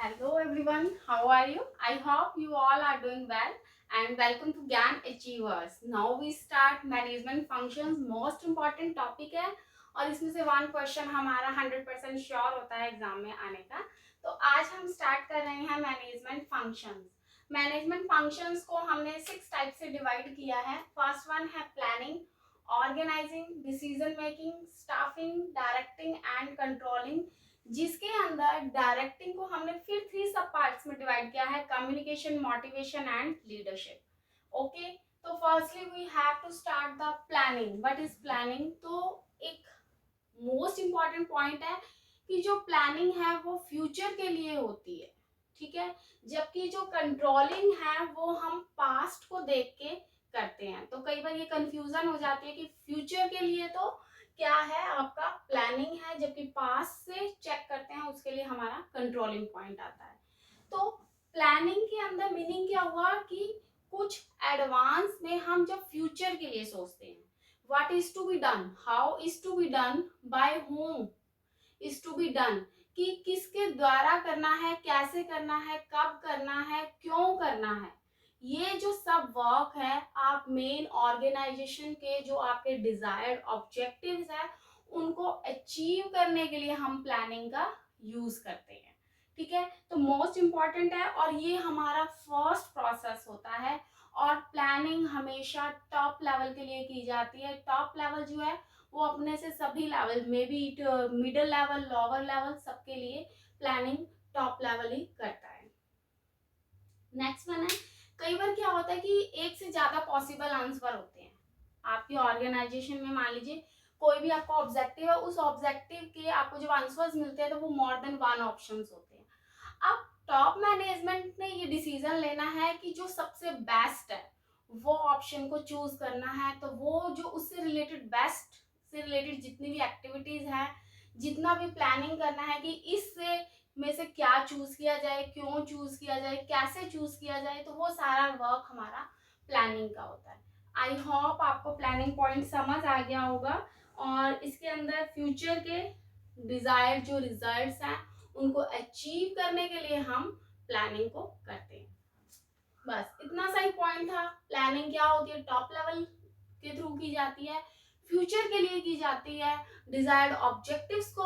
Hello everyone, how are you? I hope you all are doing well and welcome to Gyan Achievers. Now we start management functions, most important topic है और इसमें से one question हमारा 100% sure होता है exam में आने का। तो आज हम स्टार्ट कर रहे हैं मैनेजमेंट फंक्शंस। मैनेजमेंट फंक्शंस को हमने 6 टाइप से डिवाइड किया है। फर्स्ट वन है planning, organising, decision making, staffing, directing and controlling, जिसके अंदर डायरेक्टिंग को हमने फिर 3 सब पार्ट्स में डिवाइड किया है, communication, motivation and leadership. Okay, तो firstly we have to start the planning. What is planning? तो एक मोस्ट इंपॉर्टेंट पॉइंट है कि जो प्लानिंग है वो फ्यूचर के लिए होती है, ठीक है, जबकि जो कंट्रोलिंग है वो हम पास्ट को देख के करते हैं। तो कई बार ये कंफ्यूजन हो जाती है कि फ्यूचर के लिए तो क्या है आपका प्लानिंग है, जबकि पास्ट से चेक करते हैं उसके लिए हमारा कंट्रोलिंग पॉइंट आता है। तो प्लानिंग के अंदर मीनिंग क्या हुआ कि कुछ एडवांस में हम जब फ्यूचर के लिए सोचते हैं, what is to be done, how is to be done, by whom is to be done, कि किसके द्वारा करना है, कैसे करना है, कब करना है, क्यों करना है। ये जो सब वर्क है आप मेन ऑर्गेनाइजेशन के जो आपके डिजायर्ड ऑब्जेक्टिव्स है उनको अचीव करने के लिए हम प्लानिंग का यूज करते हैं, ठीक है। तो मोस्ट इम्पॉर्टेंट है और ये हमारा फर्स्ट प्रोसेस होता है। और प्लानिंग हमेशा टॉप लेवल के लिए की जाती है। टॉप लेवल जो है वो अपने से सभी लेवल में भी, मिडिल लेवल, लोअर लेवल, सबके लिए प्लानिंग टॉप लेवल ही करता है। नेक्स्ट वन है, कई बार क्या होता है कि एक से ज्यादा पॉसिबल आंसर होते हैं आपकी ऑर्गेनाइजेशन में। मान लीजिए कोई भी आपका ऑब्जेक्टिव है, उस ऑब्जेक्टिव के आपको जब आंसर्स मिलते हैं तो वो मोर देन वन ऑप्शंस होते हैं। अब टॉप मैनेजमेंट ने ये डिसीजन लेना है कि जो सबसे बेस्ट है वो ऑप्शन को चूज करना है। तो वो जो उससे रिलेटेड, बेस्ट से रिलेटेड जितनी भी एक्टिविटीज है, जितना भी प्लानिंग करना है कि इससे में से क्या चूज किया जाए, क्यों चूज किया जाए, कैसे चूज किया जाए, तो वो सारा वर्क हमारा प्लानिंग का होता है। आई होप आपको प्लानिंग पॉइंट समझ आ गया होगा। और इसके अंदर फ्यूचर के डिजायर जो रिजल्ट्स हैं उनको अचीव करने के लिए हम प्लानिंग को करते हैं। बस इतना सा ही पॉइंट था। प्लानिंग क्या होती है, टॉप लेवल के थ्रू की जाती है, फ्यूचर के लिए की जाती है, डिजायर्ड ऑब्जेक्टिव्स को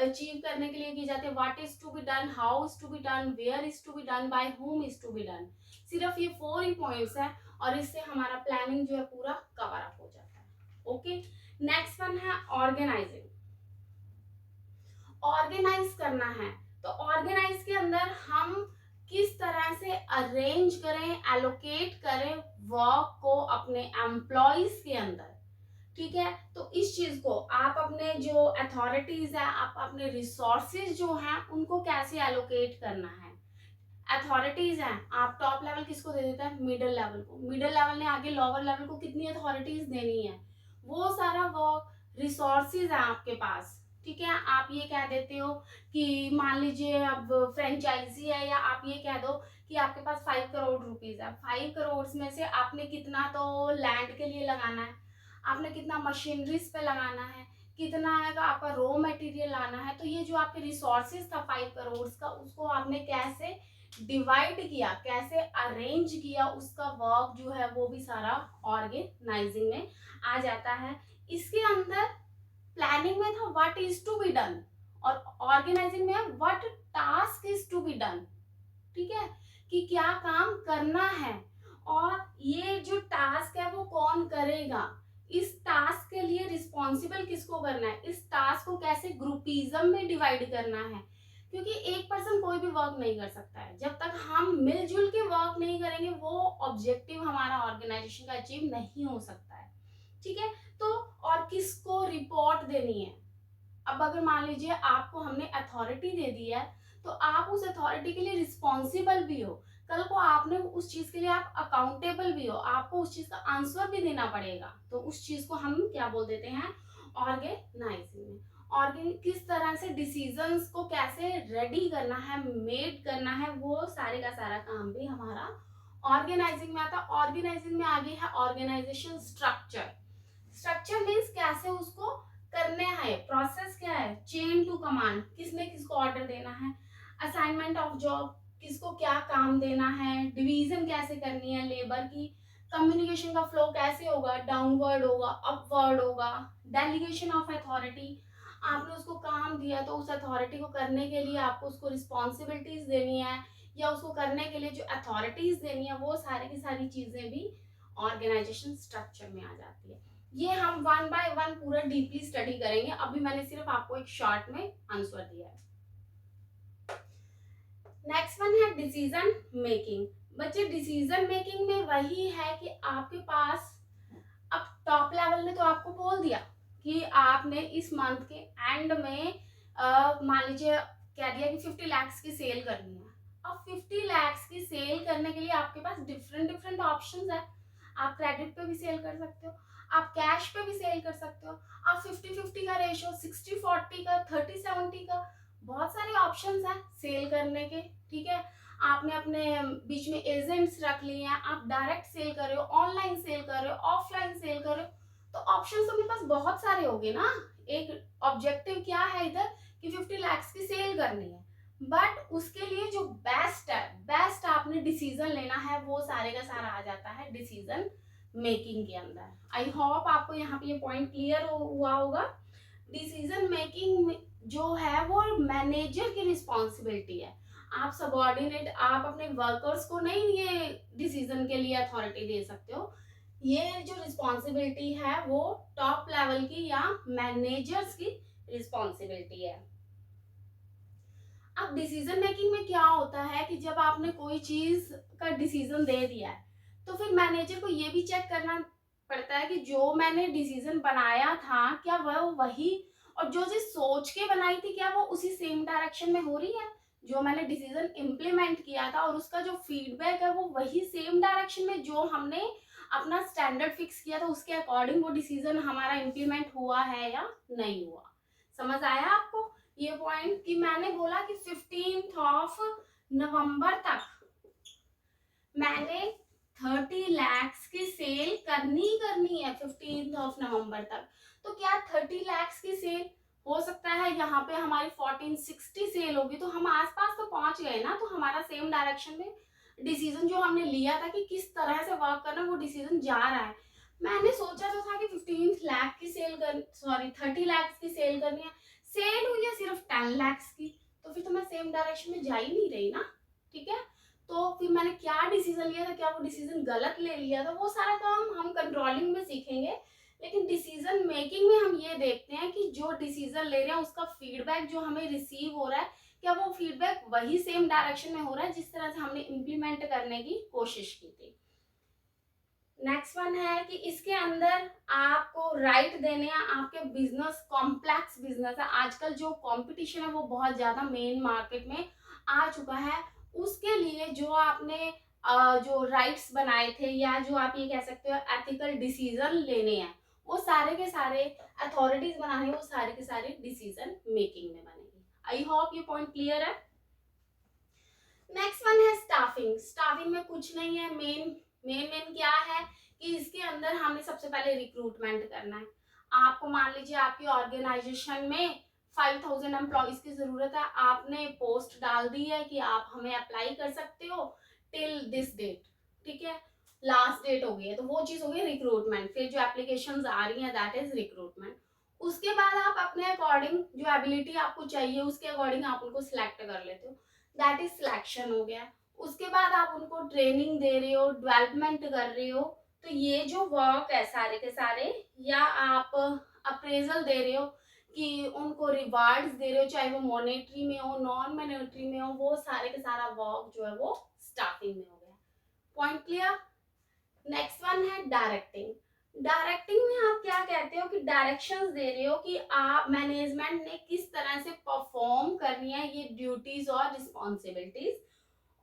अचीव करने के लिए की जाती है। What is to be done, how is to be done, where is to be done, by whom is to be done. सिर्फ ये 4 ही पॉइंट्स है और इससे हमारा प्लानिंग जो है पूरा कवर अप हो जाता है। ओके, नेक्स्ट वन है ऑर्गेनाइजिंग। ऑर्गेनाइज करना है तो ऑर्गेनाइज के अंदर हम किस तरह से अरेंज करें, एलोकेट करें वर्क को अपने एम्प्लॉयज के अंदर, ठीक है। तो इस चीज को आप अपने जो अथॉरिटीज है, आप अपने रिसोर्सेज जो हैं उनको कैसे एलोकेट करना है। अथॉरिटीज हैं, आप टॉप लेवल किसको दे देते हैं, मिडिल लेवल को। मिडिल लेवल ने आगे लोअर लेवल को कितनी अथॉरिटीज देनी है, वो सारा वर्क। रिसोर्सेज है आपके पास, ठीक है। आप ये कह देते हो कि मान लीजिए अब फ्रेंचाइजी है, या आप ये कह दो कि आपके पास 5 करोड़ रुपीज है। 5 करोड़ में से आपने कितना तो लैंड के लिए लगाना है, आपने कितना मशीनरीज पे लगाना है, कितना है आपका रॉ मटेरियल लाना है। तो ये जो आपके रिसोर्सेज था 5 करोड़ का, उसको आपने कैसे डिवाइड किया, कैसे अरेंज किया, उसका वर्क जो है वो भी सारा ऑर्गेनाइजिंग में आ जाता है। इसके अंदर प्लानिंग में था what is to be done और ऑर्गेनाइजिंग में what task is to be done, ठीक है, कि क्या काम करना है और ये जो टास्क है वो कौन करेगा, इस टास्क के लिए रिस्पॉन्सिबल किसको करना है, इस टास्क को कैसे ग्रुपिज्म में डिवाइड करना है। क्योंकि एक पर्सन कोई भी वर्क नहीं कर सकता है, जब तक हम मिलजुल के वर्क नहीं करेंगे वो ऑब्जेक्टिव हमारा ऑर्गेनाइजेशन का अचीव नहीं हो सकता है, ठीक है। तो और किसको रिपोर्ट देनी है, अब अगर मान लीजिए आपको हमने अथॉरिटी दे दी है तो आप उस अथॉरिटी के लिए रिस्पॉन्सिबल भी हो, कल को आपने उस चीज के लिए आप अकाउंटेबल भी हो, आपको उस चीज का आंसर भी देना पड़ेगा। तो उस चीज को हम क्या बोल देते हैं, ऑर्गेनाइजिंग में। ऑर्गेन किस तरह से डिसीजंस को कैसे रेडी करना है, मेड करना है, वो सारे का सारा काम भी हमारा ऑर्गेनाइजिंग में आता है। ऑर्गेनाइजिंग में आगे है ऑर्गेनाइजेशन स्ट्रक्चर। स्ट्रक्चर मीन्स कैसे उसको करना है, प्रोसेस क्या है, चेन टू कमांड, किसने किसको ऑर्डर देना है। असाइनमेंट ऑफ जॉब, किसको क्या काम देना है, डिवीजन कैसे करनी है लेबर की, कम्युनिकेशन का फ्लो कैसे होगा, डाउनवर्ड होगा, अपवर्ड होगा, डेलीगेशन ऑफ अथॉरिटी, आपने उसको काम दिया तो उस अथॉरिटी को करने के लिए आपको उसको रिस्पॉन्सिबिलिटीज देनी है या उसको करने के लिए जो अथॉरिटीज देनी है, वो सारी की सारी चीजें भी ऑर्गेनाइजेशन स्ट्रक्चर में आ जाती है। ये हम वन बाय वन पूरा डीपली स्टडी करेंगे, अभी मैंने सिर्फ आपको एक शॉर्ट में आंसर दिया है। नेक्स्ट वन है डिसीजन मेकिंग। बच्चे डिसीजन मेकिंग में वही है कि आपके पास अब टॉप लेवल ने तो आपको बोल दिया कि आपने इस मंथ के एंड में मान लीजिए कह दिया कि 50 लाख की सेल करनी है। अब 50 लाख की सेल करने के लिए आपके पास डिफरेंट डिफरेंट ऑप्शंस है। आप क्रेडिट पे भी सेल कर सकते हो, आप कैश पे भी सेल कर सकते हो, आप 50-50 का रेशियो, 60-40 का, 30-70 का, बहुत सारे ऑप्शंस हैं सेल करने के। ठीक है, आपने अपने बीच में एजेंट्स रख लिए हैं, आप डायरेक्ट सेल कर रहे हो, ऑनलाइन सेल कर रहे हो, ऑफलाइन सेल कर रहे हो, तो ऑप्शंस तो मेरे पास बहुत सारे होंगे ना। एक ऑब्जेक्टिव क्या है इधर कि 50 लाख की सेल करनी है, बट उसके लिए जो बेस्ट है, बेस्ट आपने डिसीजन लेना है, वो सारे का सारा आ जाता है डिसीजन मेकिंग के अंदर। आई होप आपको यहाँ पे ये पॉइंट क्लियर हुआ होगा। डिसीजन मेकिंग जो है वो मैनेजर की रिस्पॉन्सिबिलिटी है। आप सबॉर्डिनेट, आप अपने वर्कर्स को नहीं ये डिसीजन के लिए अथॉरिटी दे सकते हो। ये जो रिस्पॉन्सिबिलिटी है वो टॉप लेवल की या मैनेजर्स की रिस्पॉन्सिबिलिटी है। अब डिसीजन मेकिंग में क्या होता है कि जब आपने कोई चीज का डिसीजन दे दिया है तो फिर मैनेजर को ये भी चेक करना पड़ता है कि जो मैंने डिसीजन बनाया था क्या वह वही, और जो चीज सोच के बनाई थी क्या वो उसी सेम डायरेक्शन में हो रही है, जो मैंने डिसीजन इम्प्लीमेंट किया था और उसका जो फीडबैक है वो वही सेम डायरेक्शन में जो हमने अपना स्टैंडर्ड फिक्स किया था उसके अकॉर्डिंग वो डिसीजन हमारा इम्प्लीमेंट हुआ है या नहीं हुआ। समझ आया आपको ये पॉइंट कि मैंने बोला कि 15th ऑफ नवंबर तक मैंने 30 लाख की सेल करनी है 15th ऑफ नवंबर तक। तो क्या 30 लाख की सेल हो सकता है यहाँ पे हमारी 1460 सेल होगी, तो हम आसपास तो पहुंच गए ना, तो हमारा सेम डायरेक्शन में डिसीजन जो हमने लिया था कि किस तरह से वर्क करना वो डिसीजन जा रहा है। मैंने सोचा तो था कि 15 लाख की सेल कर, सॉरी 30 लाख की सेल करनी है, सेल हुई है सिर्फ 10 लाख की, तो फिर तो मैं सेम डायरेक्शन में जा ही नहीं रही ना। ठीक है, तो फिर मैंने क्या डिसीजन लिया था, क्या वो डिसीजन गलत ले लिया था, वो सारा काम हम कंट्रोलिंग में सीखेंगे। लेकिन डिसीजन मेकिंग में हम ये देखते हैं कि जो डिसीजन ले रहे हैं उसका फीडबैक जो हमें रिसीव हो रहा है क्या वो फीडबैक वही सेम डायरेक्शन में हो रहा है जिस तरह से हमने इम्प्लीमेंट करने की कोशिश की थी। नेक्स्ट वन है कि इसके अंदर आपको राइट देने हैं, आपके बिजनेस कॉम्प्लेक्स बिजनेस है, आजकल जो कंपटीशन है वो बहुत ज्यादा मेन मार्केट में आ चुका है, उसके लिए जो आपने जो राइट्स बनाए थे या जो आप ये कह सकते हो एथिकल डिसीजन लेने हैं वो सारे के सारे अथॉरिटीज बनाने, वो सारे के सारे डिसीजन मेकिंग में बनेंगे। आई होप ये पॉइंट क्लियर है। नेक्स्ट वन है स्टाफिंग। स्टाफिंग में कुछ नहीं है, मेन मेन मेन क्या है कि इसके अंदर हमें सबसे पहले रिक्रूटमेंट करना है। आपको मान लीजिए आपकी ऑर्गेनाइजेशन में 5000 एम्प्लॉयज की जरूरत है, आपने पोस्ट डाल दी है कि आप हमें अप्लाई कर सकते हो टिल दिस डेट। ठीक है, लास्ट डेट हो गई है, तो वो चीज हो गई रिक्रूटमेंट। फिर जो एप्लीकेशंस आ रही हैं दैट इज रिक्रूटमेंट। उसके बाद आप अपने अकॉर्डिंग जो एबिलिटी आपको चाहिए उसके अकॉर्डिंग आप उनको सिलेक्ट कर लेते हो, दैट इज सिलेक्शन हो गया। उसके बाद आप उनको ट्रेनिंग दे रहे हो, डेवलपमेंट कर रहे हो, तो ये जो वर्क है सारे के सारे, या आप अप्रेजल दे रहे हो कि उनको रिवार्ड्स दे रहे हो, चाहे वो मॉनेटरी में हो नॉन मॉनेटरी में हो, वो सारे के सारा वर्क जो है वो स्टाफिंग में हो गया। Point clear. नेक्स्ट वन है डायरेक्टिंग। डायरेक्टिंग में आप क्या कहते हो कि डायरेक्शंस दे रहे हो कि आप मैनेजमेंट ने किस तरह से परफॉर्म करनी है ये ड्यूटीज और रिस्पॉन्सिबिलिटीज,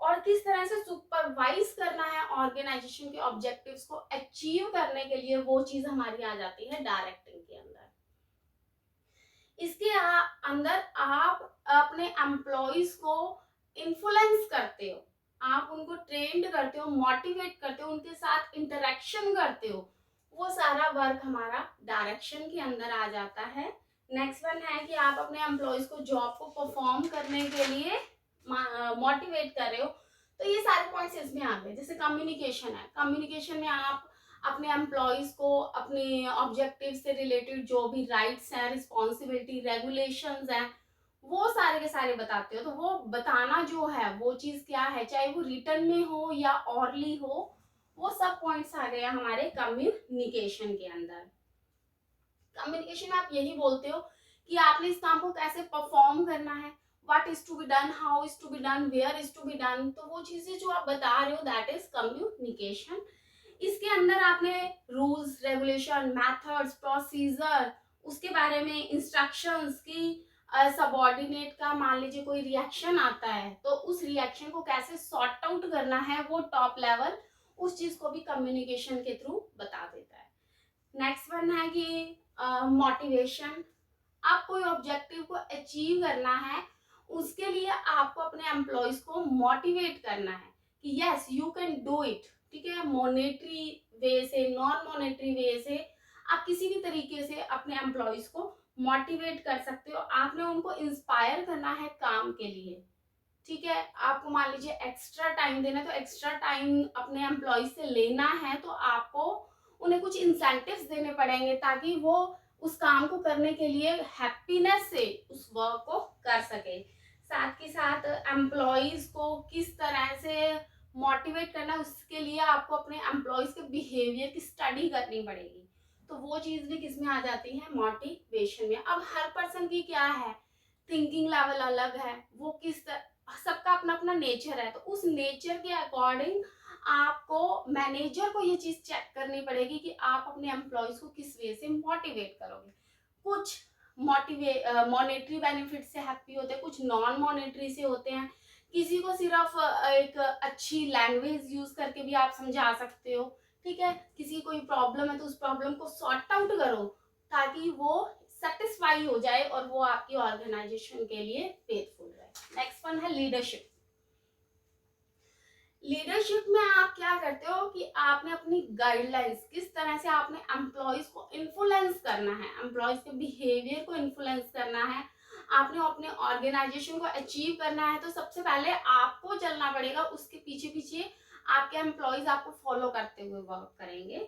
और किस तरह से सुपरवाइज करना है ऑर्गेनाइजेशन के ऑब्जेक्टिव्स को अचीव करने के लिए, वो चीज हमारी आ जाती है डायरेक्टिंग के अंदर। इसके अंदर आप अपने एम्प्लॉयज को इन्फ्लुएंस करते हो, आप उनको ट्रेंड करते हो, मोटिवेट करते हो, उनके साथ इंटरेक्शन करते हो, वो सारा वर्क हमारा डायरेक्शन के अंदर आ जाता है। नेक्स्ट वन है कि आप अपने एम्प्लॉयज को जॉब को परफॉर्म करने के लिए मोटिवेट कर रहे हो, तो ये सारे पॉइंट्स इसमें आ गए। जैसे कम्युनिकेशन है, कम्युनिकेशन में आप अपने एम्प्लॉयज को अपने ऑब्जेक्टिव से रिलेटेड जो भी राइट्स हैं, रिस्पॉन्सिबिलिटी, रेगुलेशंस हैं, वो सारे के सारे बताते हो। तो वो बताना जो है वो चीज क्या है, चाहे वो रिटर्न में हो या ऑरली हो, वो सब पॉइंट्स आ गए हमारे कम्युनिकेशन के अंदर। कम्युनिकेशन में आप यही बोलते हो कि आपने इस काम को कैसे परफॉर्म करना है, what is to be done, how is to be done, where is to be done. तो वो चीजें जो आप बता रहे हो दैट इज कम्युनिकेशन। इसके अंदर आपने रूल्स, रेगुलेशन, मेथड्स, प्रोसीजर, उसके बारे में इंस्ट्रक्शंस की सबॉर्डिनेट का मान लीजिए कोई रिएक्शन आता है तो उस रिएक्शन को कैसे सॉर्ट आउट करना है, वो टॉप लेवल उस चीज को भी कम्युनिकेशन के थ्रू बता देता है। नेक्स्ट वन है कि मोटिवेशन। आप कोई ऑब्जेक्टिव को अचीव करना है, उसके लिए आपको अपने एम्प्लॉयज को मोटिवेट करना है कि yes you can do it. ठीक है, मॉनेटरी वे से, नॉन मॉनेटरी वे से, आप किसी भी तरीके से अपने एम्प्लॉयज को मोटिवेट कर सकते हो। आपने उनको इंस्पायर करना है काम के लिए। ठीक है, आपको मान लीजिए एक्स्ट्रा टाइम देना है, तो एक्स्ट्रा टाइम अपने एम्प्लॉय से लेना है तो आपको उन्हें कुछ इंसेंटिव्स देने पड़ेंगे ताकि वो उस काम को करने के लिए हैप्पीनेस से उस वर्क को कर सके। साथ के साथ एम्प्लॉयज को किस तरह से मोटिवेट करना, उसके लिए आपको अपने एम्प्लॉयज के बिहेवियर की स्टडी करनी पड़ेगी। तो वो चीज भी किसमें आ जाती है, मोटिवेशन में। अब हर पर्सन की क्या है, थिंकिंग लेवल अलग है, वो किस सबका अपना अपना नेचर है, तो उस नेचर के अकॉर्डिंग आपको मैनेजर को ये चीज चेक करनी पड़ेगी कि आप अपने एम्प्लॉयज को किस वे से मोटिवेट करोगे। कुछ मॉनेटरी बेनिफिट से हैप्पी होते हैं, कुछ नॉन मॉनेटरी से होते हैं। किसी को सिर्फ एक अच्छी लैंग्वेज यूज करके भी आप समझा सकते हो। ठीक है, किसी कोई प्रॉब्लम है तो उस प्रॉब्लम को सॉर्ट आउट करो ताकि वो सेटिस्फाई हो जाए और वो आपकी ऑर्गेनाइजेशन के लिए फेथफुल रहे। नेक्स्ट वन है लीडरशिप। लीडरशिप में आप क्या करते हो कि आपने अपनी गाइडलाइंस, किस तरह से आपने एम्प्लॉयज को इन्फ्लुएंस करना है, एम्प्लॉयज के बिहेवियर को इन्फ्लुएंस करना है, आपने अपने ऑर्गेनाइजेशन को अचीव करना है, तो सबसे पहले आपको चलना पड़ेगा, उसके पीछे पीछे आपके एम्प्लॉयज आपको फॉलो करते हुए वर्क करेंगे।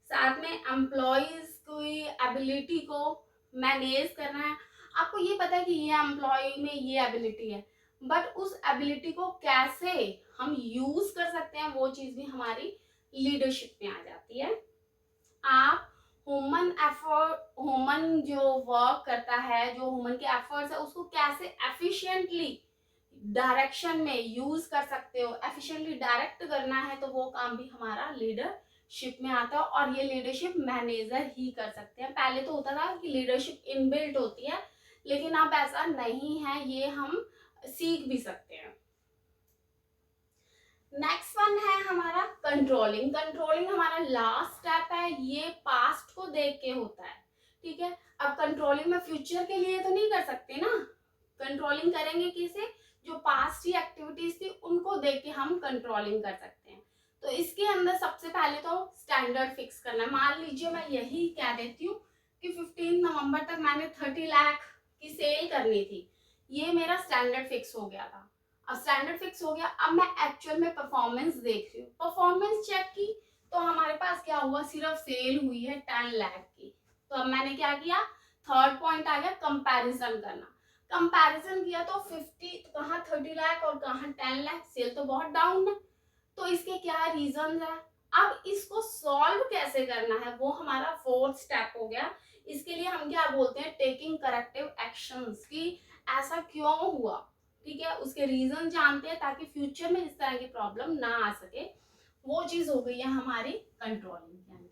साथ में एम्प्लॉयज की एबिलिटी को मैनेज करना है। आपको ये पता है कि ये एम्प्लॉय में ये एबिलिटी है, बट उस एबिलिटी को कैसे हम यूज कर सकते हैं, वो चीज भी हमारी लीडरशिप में आ जाती है। आप ह्यूमन जो वर्क करता है, जो ह्यूमन के एफर्ट्स है, उसको कैसे एफिशिएंटली डायरेक्शन में यूज कर सकते हो, एफिशिएंटली डायरेक्ट करना है, तो वो काम भी हमारा लीडरशिप में आता है। और ये लीडरशिप मैनेजर ही कर सकते हैं। पहले तो होता था कि लीडरशिप इनबिल्ट होती है, लेकिन अब ऐसा नहीं है, ये हम सीख भी सकते हैं। नेक्स्ट वन है हमारा कंट्रोलिंग। कंट्रोलिंग हमारा लास्ट स्टेप है, ये पास्ट को देख के होता है। ठीक है, अब कंट्रोलिंग में फ्यूचर के लिए तो नहीं कर सकते ना, कंट्रोलिंग करेंगे किसे, जो पास्ट की एक्टिविटीज थी उनको देख के हम कंट्रोलिंग कर सकते हैं। तो इसके अंदर सबसे पहले तो स्टैंडर्ड फिक्स करना है। मान लीजिए मैं यही कह देती हूँ कि 15 नवंबर तक मैंने 30 लाख की सेल करनी थी, ये मेरा स्टैंडर्ड फिक्स हो गया था। अब स्टैंडर्ड फिक्स हो गया, अब मैं एक्चुअल में परफॉर्मेंस देख रही हूँ, परफॉर्मेंस चेक की तो हमारे पास क्या हुआ, सिर्फ सेल हुई है 10 लाख की। तो अब मैंने क्या किया, थर्ड पॉइंट आ गया कंपैरिजन करना। कंपैरिजन किया तो 50, तो कहाँ 30 लाख और कहाँ 10 लाख, सेल तो बहुत डाउन है। तो इसके क्या रीजन है, अब इसको सॉल्व कैसे करना है, वो हमारा फोर्थ स्टेप हो गया। इसके लिए हम क्या बोलते हैं, टेकिंग करेक्टिव एक्शंस, की ऐसा क्यों हुआ। ठीक है, उसके रीजन जानते हैं ताकि फ्यूचर में इस तरह की प्रॉब्लम ना आ सके। वो चीज हो गई है हमारी कंट्रोलिंग के अंदर।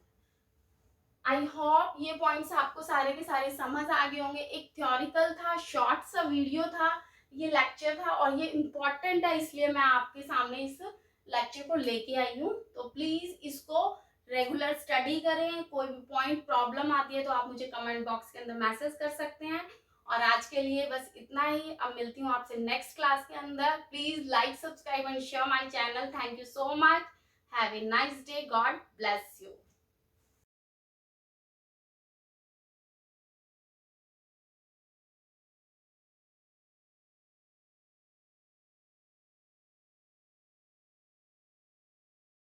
आई होप ये पॉइंट्स आपको सारे के सारे समझ आ गए होंगे। एक थ्योरिकल था, शॉर्ट सा वीडियो था, ये लेक्चर था और ये इम्पोर्टेंट है, इसलिए मैं आपके सामने इस लेक्चर को लेके आई हूँ। तो प्लीज इसको रेगुलर स्टडी करें। कोई भी पॉइंट प्रॉब्लम आती है तो आप मुझे कमेंट बॉक्स के अंदर मैसेज कर सकते हैं। और आज के लिए बस इतना ही, अब मिलती हूँ आपसे नेक्स्ट क्लास के अंदर। Please like, subscribe and share my channel. Thank you so much, have a nice day, God bless you.